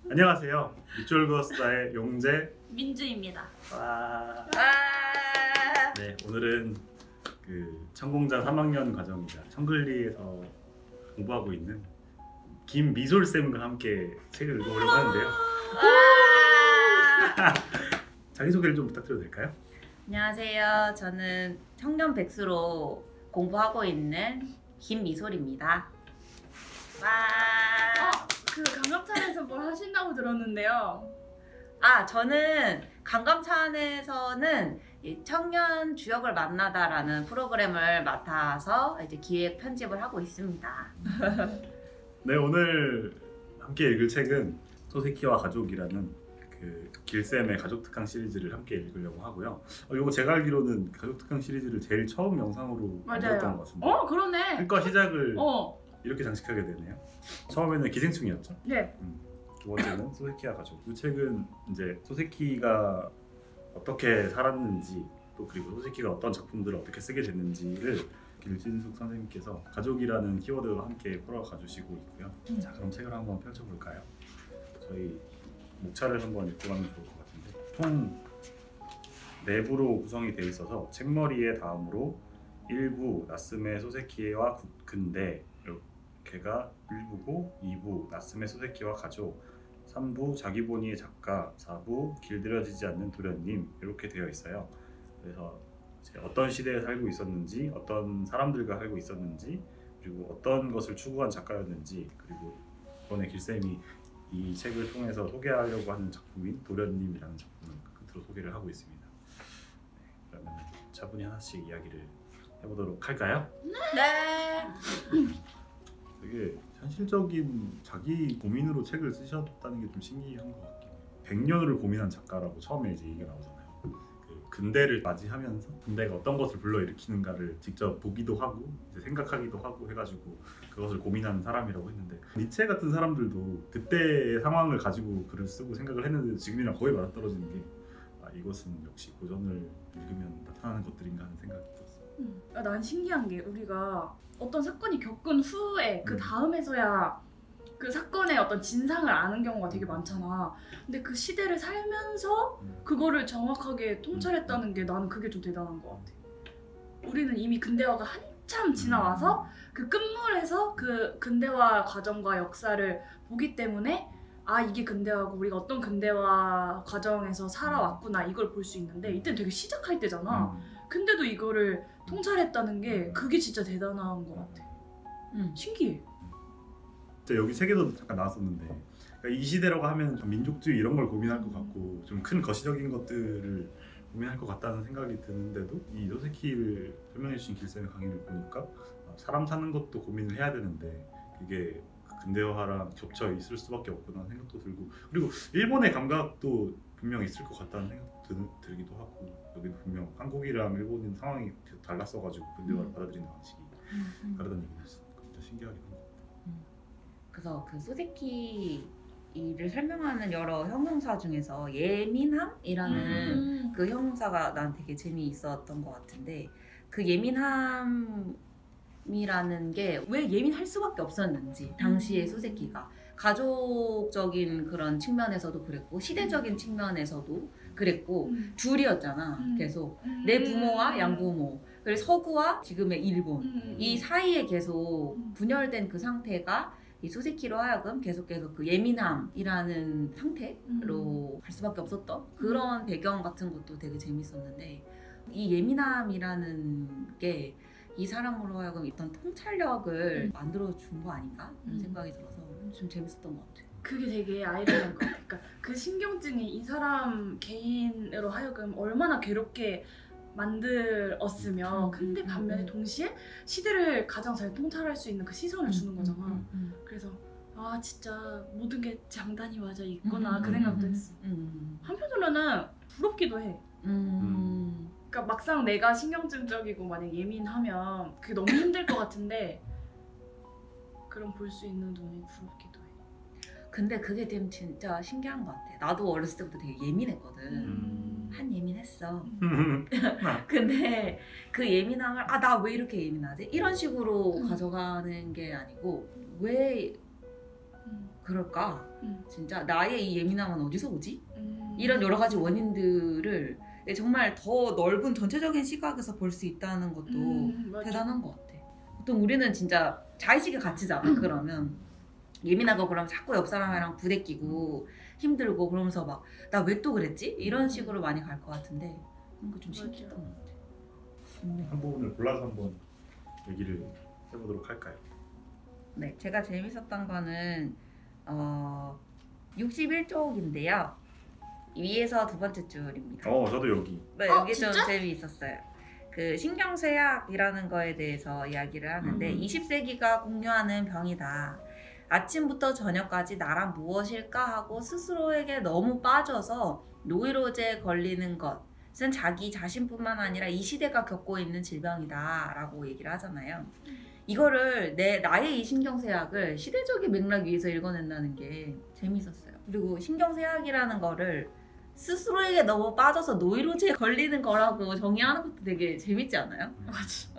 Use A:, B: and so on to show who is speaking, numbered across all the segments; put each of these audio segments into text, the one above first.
A: 안녕하세요. 밑줄그었다의 용재
B: 민주입니다.
A: 와. 네, 오늘은 그 천공자 3학년 과정이자 청글리에서 공부하고 있는 김미솔 쌤과 함께 책을 읽어보려고 하는데요. 자기소개를 좀 부탁드려도 될까요?
B: 안녕하세요. 저는 청년 백수로 공부하고 있는 김미솔입니다.
C: 그 강감찬에서 뭘 하신다고 들었는데요.
B: 저는 강감찬에서는 이 청년 주역을 만나다라는 프로그램을 맡아서 이제 기획 편집을 하고 있습니다.
A: 네, 오늘 함께 읽을 책은 소세키와 가족이라는 그 길쌤의 가족 특강 시리즈를 함께 읽으려고 하고요. 이거 제가 알기로는 가족 특강 시리즈를 제일 처음 영상으로 만들었던 것 같습니다.
C: 그러네.
A: 그러니까 시작을 이렇게 장식하게 되네요. 처음에는 기생충이었죠.
C: 네.
A: 두 번째는 소세키와 가족. 이 책은 이제 소세키가 어떻게 살았는지 또 그리고 소세키가 어떤 작품들을 어떻게 쓰게 됐는지를 길진숙 선생님께서 가족이라는 키워드와 함께 풀어가 주시고 있고요. 자, 그럼 책을 한번 펼쳐볼까요? 저희 목차를 한번 읽고 가면 좋을 것 같은데, 총 4부로 구성이 되어 있어서 책머리의 다음으로 1부 나스메 소세키와 근대 이렇게가 1부고, 2부 나스메 소세키와 가족, 3부 자기본의의 작가, 4부 길들여지지 않는 도련님 이렇게 되어 있어요. 그래서 이제 어떤 시대에 살고 있었는지, 어떤 사람들과 살고 있었는지, 그리고 어떤 것을 추구한 작가였는지, 그리고 이번에 길쌤이 이 책을 통해서 소개하려고 하는 작품인 도련님이라는 작품을 끝으로 소개를 하고 있습니다. 네, 그러면 차분히 하나씩 이야기를 해보도록 할까요?
B: 네.
A: 되게 현실적인 자기 고민으로 책을 쓰셨다는 게 좀 신기한 것 같긴 해요. 100년을 고민한 작가라고 처음에 이제 얘기가 나오잖아요. 그 근대를 맞이하면서 근대가 어떤 것을 불러일으키는가를 직접 보기도 하고 이제 생각하기도 하고 해가지고 그것을 고민하는 사람이라고 했는데, 니체 같은 사람들도 그때의 상황을 가지고 글을 쓰고 생각을 했는데 지금이랑 거의 맞아떨어지는 게 이것은 역시 고전을 읽으면 나타나는 것들인가 하는 생각이 들었어요.
C: 난 신기한 게 우리가 어떤 사건이 겪은 후에 그 다음에서야 그 사건의 어떤 진상을 아는 경우가 되게 많잖아. 근데 그 시대를 살면서 그거를 정확하게 통찰했다는 게 나는 그게 좀 대단한 것 같아. 우리는 이미 근대화가 한참 지나와서 그 끝물에서 그 근대화 과정과 역사를 보기 때문에 이게 근대화고 우리가 어떤 근대화 과정에서 살아왔구나 이걸 볼 수 있는데, 이때는 되게 시작할 때잖아. 근데도 이거를 통찰했다는 게 그게 진짜 대단한 것 같아. 신기해.
A: 여기 책에도 잠깐 나왔었는데, 그러니까 이 시대라고 하면 좀 민족주의 이런 걸 고민할 것 같고 좀 큰 거시적인 것들을 고민할 것 같다는 생각이 드는데도 이 소세키를 설명해 주신 길쌤의 강의를 보니까 사람 사는 것도 고민을 해야 되는데 그게 근대화랑 겹쳐 있을 수밖에 없구나 생각도 들고, 그리고 일본의 감각도 분명 있을 것 같다는 생각도 들기도 하고, 여기 분명 한국이랑 일본인 상황이 달랐어가지고 근대화를 받아들이는 방식이 다르다는 얘기를 했으니까 진짜 신기하긴 한 것 같아요.
B: 그래서 그 소세키를 설명하는 여러 형용사 중에서 예민함이라는 그 형용사가 난 되게 재미있었던 것 같은데, 그 예민함이라는 게 왜 예민할 수밖에 없었는지, 당시의 소세키가 가족적인 그런 측면에서도 그랬고 시대적인 측면에서도 그랬고 둘이었잖아. 계속 내 부모와 양부모, 그리고 서구와 지금의 일본, 이 사이에 계속 분열된 그 상태가 이 소세키로 하여금 계속해서 그 예민함이라는 상태로 갈 수밖에 없었던 그런 배경 같은 것도 되게 재밌었는데, 이 예민함이라는 게 이 사람으로 하여금 어떤 통찰력을 만들어준 거 아닌가? 이런 생각이 들어서 좀 재밌었던 것 같아요.
C: 그게 되게 아이러니한 것 같아. 그러니까 그 신경증이 이 사람 개인으로 하여금 얼마나 괴롭게 만들었으면, 근데 반면에 동시에 시대를 가장 잘 통찰할 수 있는 그 시선을 주는 거잖아. 그래서 진짜 모든 게 장단이 맞아 있구나 그 생각도 했어. 한편으로는 부럽기도 해. 그러니까 막상 내가 신경증적이고 만약 예민하면 그게 너무 힘들 것 같은데, 그럼 볼 수 있는 눈이 부럽기도 해.
B: 근데 그게 좀 진짜 신기한 것 같아. 나도 어렸을 때부터 되게 예민했거든. 한 예민했어. 근데 그 예민함을 나 왜 이렇게 예민하지? 이런 식으로 가져가는 게 아니고 왜 그럴까?
C: 음.
B: 진짜 나의 이 예민함은 어디서 오지? 이런 여러 가지 원인들을 정말 더 넓은 전체적인 시각에서 볼 수 있다는 것도
C: 맞아.
B: 대단한 것 같아. 보통 우리는 진짜 자의식에 갇히잖아. 그러면 예민하고 그러면 자꾸 옆 사람이랑 부대끼고 힘들고 그러면서 막 나 왜 또 그랬지? 이런 식으로 많이 갈 것 같은데 뭔가 좀 신기했던 것 같아.
A: 한 부분을 골라서 한번 얘기를 해보도록 할까요?
B: 네, 제가 재밌었던 거는 61쪽인데요. 위에서 두 번째 줄입니다.
A: 저도 여기.
B: 네, 여기 좀
C: 진짜?
B: 재미있었어요. 그 신경쇠약이라는 거에 대해서 이야기를 하는데 20세기가 공유하는 병이다. 아침부터 저녁까지 나란 무엇일까 하고 스스로에게 너무 빠져서 노이로제에 걸리는 것은 자기 자신뿐만 아니라 이 시대가 겪고 있는 질병이다 라고 얘기를 하잖아요. 이거를 나의 이 신경쇠약을 시대적인 맥락 위에서 읽어낸다는 게 재밌었어요. 그리고 신경쇠약이라는 거를 스스로에게 너무 빠져서 노이로제에 걸리는 거라고 정의하는 것도 되게 재밌지 않아요?
C: 맞아.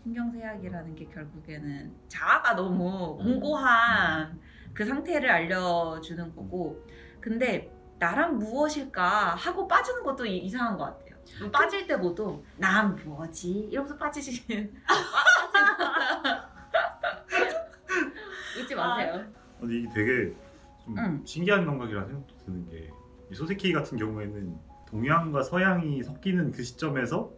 B: 신경쇠약이라는 게 결국에는 자아가 너무 공고한 그 상태를 알려주는 거고, 근데 나란 무엇일까 하고 빠지는 것도 이상한 것 같아요. 빠질 때 보통 난 뭐지? 이러면서 빠지시는 잊지 마세요.
A: 근데 이게 되게 좀 신기한 감각이라는 생각도 드는 게, 이 소세키 같은 경우에는 동양과 서양이 섞이는 그 시점에서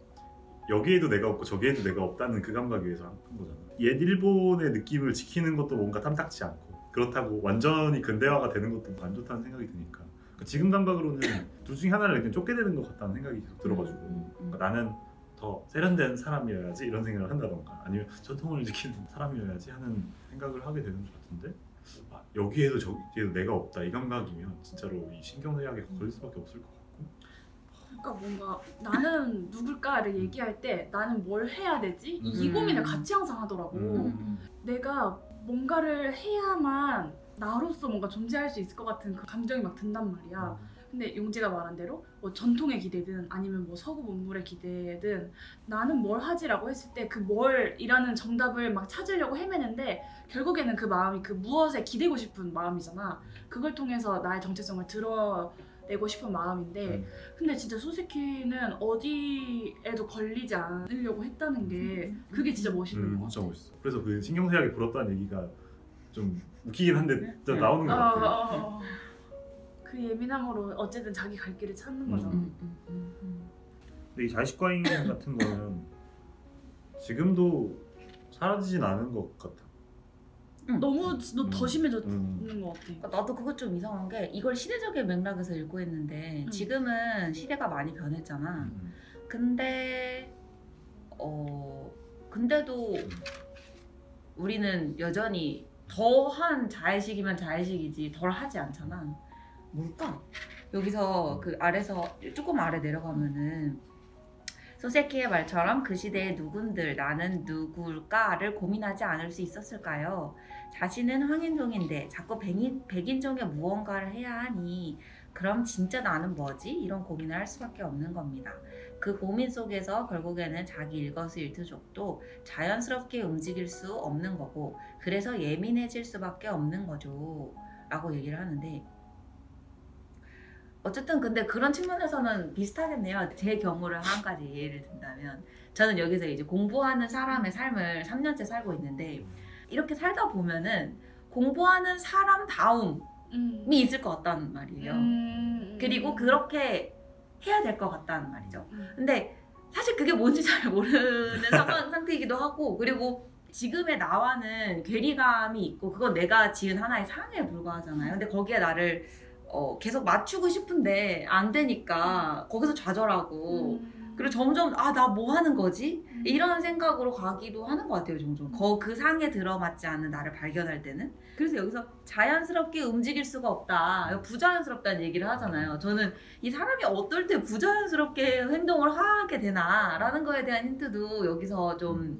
A: 여기에도 내가 없고 저기에도 내가 없다는 그 감각 위에서 한 거잖아. 옛 일본의 느낌을 지키는 것도 뭔가 탐탁지 않고, 그렇다고 완전히 근대화가 되는 것도 안 좋다는 생각이 드니까, 그러니까 지금 감각으로는 둘 중에 하나를 그냥 쫓게 되는 것 같다는 생각이 계속 들어가지고, 그러니까 나는 더 세련된 사람이어야지 이런 생각을 한다던가, 아니면 전통을 지키는 사람이어야지 하는 생각을 하게 되는 것 같은데, 여기에도 저기에도 내가 없다 이 감각이면 진짜로 이 신경쇠약에 걸릴 수밖에 없을 것 같고.
C: 그러니까 뭔가 나는 누굴까를 얘기할 때 나는 뭘 해야 되지? 이 고민을 같이 항상 하더라고. 내가 뭔가를 해야만 나로서 뭔가 존재할 수 있을 것 같은 그 감정이 막 든단 말이야. 근데 용지가 말한 대로 뭐 전통의 기대든 아니면 뭐 서구 문물의 기대든 나는 뭘 하지라고 했을 때 그 뭘이라는 정답을 막 찾으려고 헤매는데, 결국에는 그 마음이 그 무엇에 기대고 싶은 마음이잖아. 그걸 통해서 나의 정체성을 드러내고 싶은 마음인데, 근데 진짜 소세키는 어디에도 걸리지 않으려고 했다는 게 그게 진짜 멋있는 것 같아.
A: 진짜 멋있어. 그래서 그 신경쇠약이 부럽다는 얘기가 좀 웃기긴 한데 진짜 나오는 것 같아.
C: 그 예민함으로 어쨌든 자기 갈 길을 찾는 거잖아.
A: 근데 이 자의식 과잉 같은 거는 지금도 사라지진 않은 것 같아.
C: 너무 더 심해졌는 것 같아.
B: 그러니까 나도 그것 좀 이상한 게, 이걸 시대적인 맥락에서 읽고 있는데 지금은 시대가 많이 변했잖아. 근데 근데도 우리는 여전히 더한 자의식이면 자의식이지 덜 하지 않잖아. 뭘까? 여기서 그 아래서 조금 아래 내려가면은 소세키의 말처럼 그 시대의 누군들 나는 누굴까를 고민하지 않을 수 있었을까요? 자신은 황인종인데 자꾸 백인종의 무언가를 해야 하니 그럼 진짜 나는 뭐지? 이런 고민을 할 수밖에 없는 겁니다. 그 고민 속에서 결국에는 자기 일거수일투족도 자연스럽게 움직일 수 없는 거고, 그래서 예민해질 수밖에 없는 거죠 라고 얘기를 하는데, 어쨌든 근데 그런 측면에서는 비슷하겠네요. 제 경우를 한 가지 예를 든다면, 저는 여기서 이제 공부하는 사람의 삶을 3년째 살고 있는데, 이렇게 살다 보면은 공부하는 사람다움이 있을 것 같다는 말이에요. 그리고 그렇게 해야 될 것 같다는 말이죠. 근데 사실 그게 뭔지 잘 모르는 상태이기도 하고, 그리고 지금의 나와는 괴리감이 있고, 그건 내가 지은 하나의 상에 불과하잖아요. 근데 거기에 나를 계속 맞추고 싶은데 안 되니까 거기서 좌절하고, 그리고 점점 나 뭐 하는 거지? 이런 생각으로 가기도 하는 것 같아요. 종종 그 상에 들어맞지 않는 나를 발견할 때는. 그래서 여기서 자연스럽게 움직일 수가 없다, 부자연스럽다는 얘기를 하잖아요. 저는 이 사람이 어떨 때 부자연스럽게 행동을 하게 되나 라는 거에 대한 힌트도 여기서 좀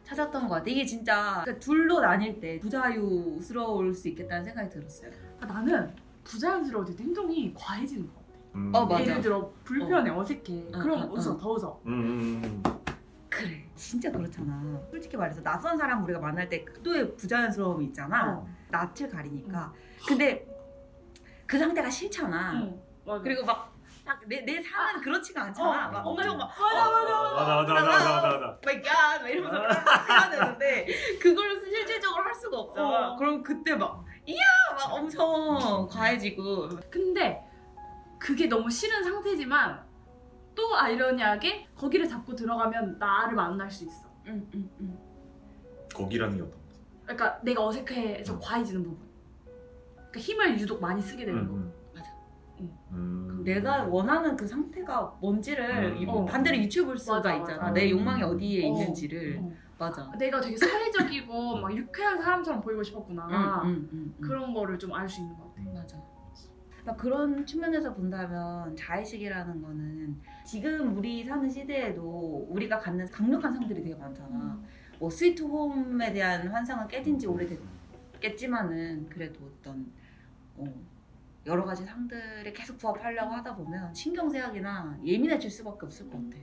B: 찾았던 것 같아요. 이게 진짜 둘로 나뉠 때 부자유스러울 수 있겠다는 생각이 들었어요.
C: 나는 부자연스러워질 때 행동이 과해지는 것 같아.
B: 맞아.
C: 예를 들어 불편해, 어색해. 그럼 웃어, 더 웃어.
B: 그래 진짜 그렇잖아. 솔직히 말해서 낯선 사람 우리가 만날 때 극도의 부자연스러움이 있잖아. 낯을 가리니까. 근데 그 상태가 싫잖아.
C: 맞아.
B: 그리고 막 내 삶은 그렇지가 않잖아. 막 엄청 막
A: 맞아.
B: 마이갓 막 이러면서 해야 되는데 그걸 실질적으로 할 수가 없잖아. 그럼 그때 막 이야 막 엄청 과해지고.
C: 근데 그게 너무 싫은 상태지만 또 아이러니하게 거기를 잡고 들어가면 나를 만날 수 있어.
A: 거기라는 게 어떤 거지?
C: 그러니까 내가 어색해서 과해지는 부분. 그러니까 힘을 유독 많이 쓰게 되는 거.
B: 맞아.
C: 응.
B: 내가 원하는 그 상태가 뭔지를 반대로 유추해 볼 수가
C: 맞아,
B: 있잖아.
C: 맞아.
B: 내 욕망이 어디에 있는지를. 맞아.
C: 내가 되게 사회적이고 막 유쾌한 사람처럼 보이고 싶었구나. 그런 거를 좀 알 수 있는 것 같아.
B: 맞아. 그러니까 그런 측면에서 본다면 자의식이라는 거는 지금 우리 사는 시대에도 우리가 갖는 강력한 상들이 되게 많잖아. 뭐 스위트 홈에 대한 환상은 깨진 지 오래됐겠지만은 그래도 어떤 여러 가지 상들에 계속 부합하려고 하다 보면 신경쇠약이나 예민해질 수밖에 없을 것 같아.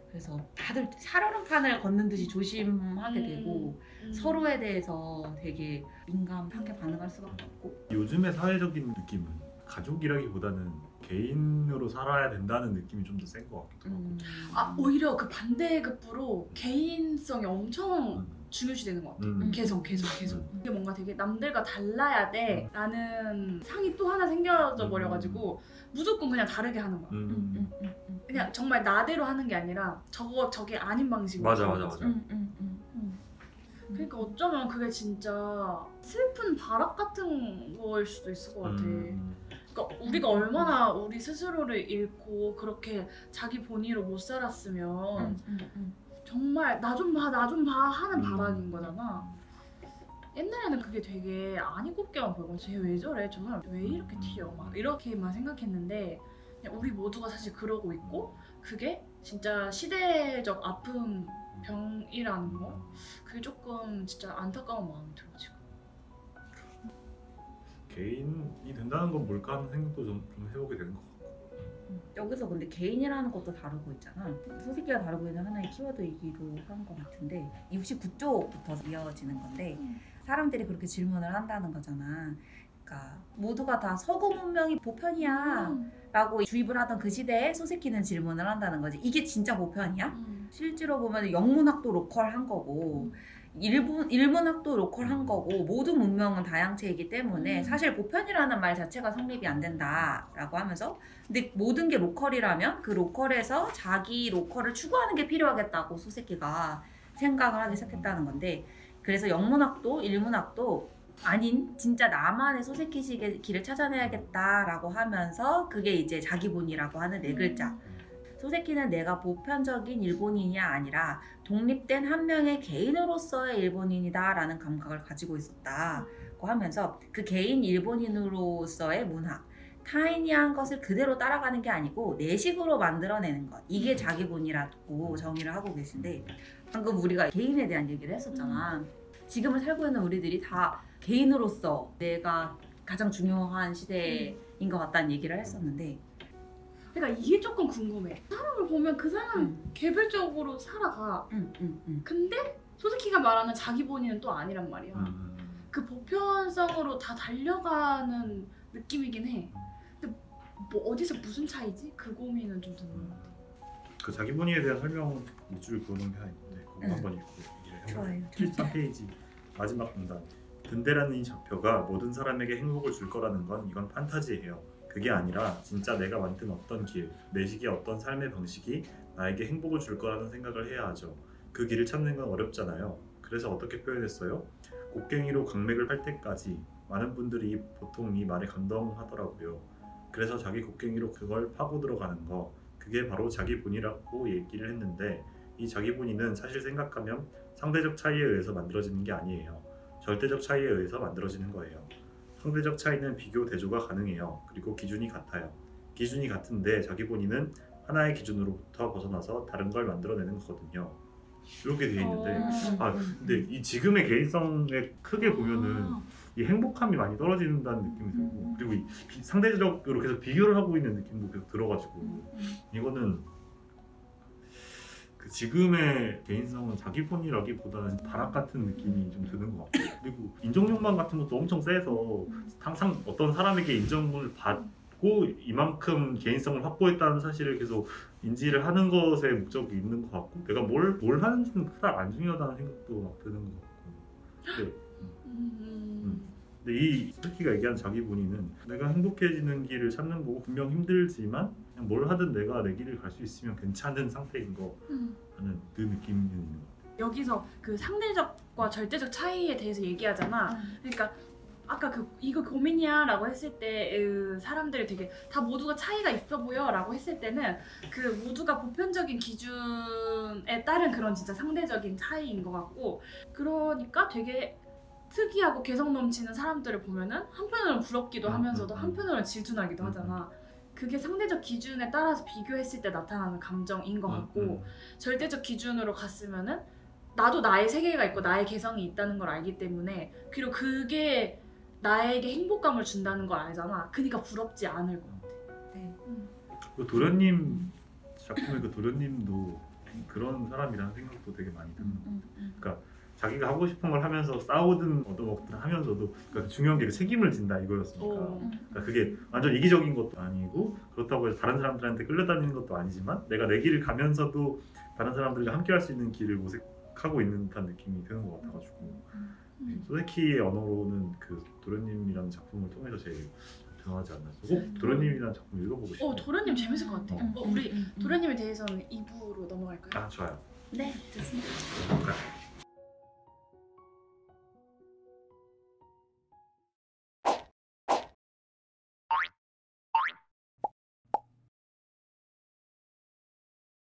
B: 그래서 다들 살얼음판을 걷는 듯이 조심하게 되고 서로에 대해서 되게 민감하게 반응할 수밖에 없고.
A: 요즘의 사회적인 느낌은 가족이라기보다는 개인으로 살아야 된다는 느낌이 좀 더 센 것 같기도 하고.
C: 오히려 그 반대급부로 개인성이 엄청 중요시되는 것 같아. 개성. 이게 뭔가 되게 남들과 달라야 돼 라는 상이 또 하나 생겨져 버려가지고 무조건 그냥 다르게 하는 거야. 그냥 정말 나대로 하는 게 아니라 저게 아닌 방식으로.
A: 맞아.
C: 그러니까 어쩌면 그게 진짜 슬픈 발악 같은 거일 수도 있을 것 같아. 그러니까 우리가 얼마나 우리 스스로를 잃고 그렇게 자기 본의로 못 살았으면 정말 나 좀 봐 하는 발악인 거잖아. 옛날에는 그게 되게 안 이롭게만 보이고 쟤 왜 저래? 저 사람 왜 이렇게 튀어? 막 이렇게만 생각했는데 그냥 우리 모두가 사실 그러고 있고 그게 진짜 시대적 아픔 병이라는 거 그게 조금 진짜 안타까운 마음이 들어 지금.
A: 개인이 된다는 건 뭘까 하는 생각도 좀 해보게 되는 것 같고.
B: 여기서 근데 개인이라는 것도 다루고 있잖아. 소식기가 다루고 있는 하나의 키워드이기도 한 것 같은데 69쪽부터 이어지는 건데 사람들이 그렇게 질문을 한다는 거잖아. 그러니까 모두가 다 서구 문명이 보편이야 라고 주입을 하던 그 시대에 소세키는 질문을 한다는 거지. 이게 진짜 보편이야? 실제로 보면 영문학도 로컬한 거고 일문학도 로컬한 거고 모든 문명은 다양체이기 때문에 사실 보편이라는 말 자체가 성립이 안 된다라고 하면서 근데 모든 게 로컬이라면 그 로컬에서 자기 로컬을 추구하는 게 필요하겠다고 소세키가 생각을 하기 시작했다는 건데 그래서 영문학도 일문학도 아닌 진짜 나만의 소세키식의 길을 찾아내야겠다라고 하면서 그게 이제 자기 본이라고 하는 네 글자. 소세키는 내가 보편적인 일본인이 아니라 독립된 한 명의 개인으로서의 일본인이다 라는 감각을 가지고 있었다고 하면서 그 개인 일본인으로서의 문화 타인이 한 것을 그대로 따라가는 게 아니고 내 식으로 만들어내는 것 이게 자기 본이라고 정의를 하고 계신데 방금 우리가 개인에 대한 얘기를 했었잖아. 지금을 살고 있는 우리들이 다 개인으로서 내가 가장 중요한 시대인 것 같다는 얘기를 했었는데
C: 그러니까 이게 조금 궁금해. 사람을 보면 그 사람 개별적으로 살아가. 근데 소스키가 말하는 자기 본인은 또 아니란 말이야. 그 보편성으로 다 달려가는 느낌이긴 해. 근데 뭐 어디서 무슨 차이지? 그 고민은 좀 드는 것 같아.
A: 그 자기 본인에 대한 설명 밑줄 그어놓은 게 하나 있는데 그거 한번 읽고 얘기를 해보죠. 73페이지 마지막 문단. 든데라는 이 좌표가 모든 사람에게 행복을 줄 거라는 건 이건 판타지예요. 그게 아니라 진짜 내가 만든 어떤 길, 내 식의 어떤 삶의 방식이 나에게 행복을 줄 거라는 생각을 해야 하죠. 그 길을 찾는 건 어렵잖아요. 그래서 어떻게 표현했어요? 곡괭이로 강맥을 팔 때까지 많은 분들이 보통 이 말에 감동하더라고요. 그래서 자기 곡괭이로 그걸 파고 들어가는 거, 그게 바로 자기 본이라고 얘기를 했는데 이 자기 본이는 사실 생각하면 상대적 차이에 의해서 만들어지는 게 아니에요. 절대적 차이에 의해서 만들어지는 거예요. 상대적 차이는 비교, 대조가 가능해요. 그리고 기준이 같아요. 기준이 같은데 자기 본인은 하나의 기준으로부터 벗어나서 다른 걸 만들어내는 거거든요. 이렇게 돼 있는데 근데 이 지금의 개인성에 크게 보면은 이 행복함이 많이 떨어진다는 느낌이 들고 그리고 이 상대적으로 계속 비교를 하고 있는 느낌도 계속 들어가지고 이거는 그 지금의 개인성은 자기폰이라기보다는 발악 같은 느낌이 좀 드는 것 같고 그리고 인정욕망 같은 것도 엄청 세서 항상 어떤 사람에게 인정을 받고 이만큼 개인성을 확보했다는 사실을 계속 인지를 하는 것에 목적이 있는 것 같고 내가 뭘 하는지는 그닥 안 중요하다는 생각도 막 드는 것 같고 근데 이 소세키가 얘기한 자기 본인은 내가 행복해지는 길을 찾는 거고 분명 힘들지만 그냥 뭘 하든 내가 내 길을 갈 수 있으면 괜찮은 상태인 거 하는 그 느낌이 있는 것 같아요.
C: 여기서 그 상대적과 절대적 차이에 대해서 얘기하잖아. 그러니까 아까 이거 고민이야 라고 했을 때 사람들이 되게 다 모두가 차이가 있어 보여 라고 했을 때는 그 모두가 보편적인 기준에 따른 그런 진짜 상대적인 차이인 것 같고 그러니까 되게 특이하고 개성 넘치는 사람들을 보면은 한편으로는 부럽기도 하면서도 한편으로는 질투나기도 하잖아. 그게 상대적 기준에 따라서 비교했을 때 나타나는 감정인 것 같고 절대적 기준으로 갔으면은 나도 나의 세계가 있고 나의 개성이 있다는 걸 알기 때문에 그리고 그게 나에게 행복감을 준다는 걸 알잖아. 그러니까 부럽지 않을 것 같아.
B: 네.
A: 그 도련님 작품의 그 도련님도 그런 사람이라는 생각도 되게 많이 드는 것 같아요. 그러니까 자기가 하고 싶은 걸 하면서 싸우든 얻어먹든 하면서도 그러니까 중요한 게 그 책임을 진다 이거였으니까 그러니까 그게 완전 이기적인 것도 아니고 그렇다고 해서 다른 사람들한테 끌려다니는 것도 아니지만 내가 내 길을 가면서도 다른 사람들과 함께 할 수 있는 길을 모색하고 있는 듯한 느낌이 드는 것 같아가지고 소세키의 언어로는 그 도련님이라는 작품을 통해서 제일 대단하지 않나. 꼭 도련님이라는 작품 읽어보고 싶어요.
C: 도련님 재밌을 것 같아. 우리 도련님에 대해서는 2부로 넘어갈까요?
A: 아 좋아요.
B: 네, 좋습니다.
A: 그러니까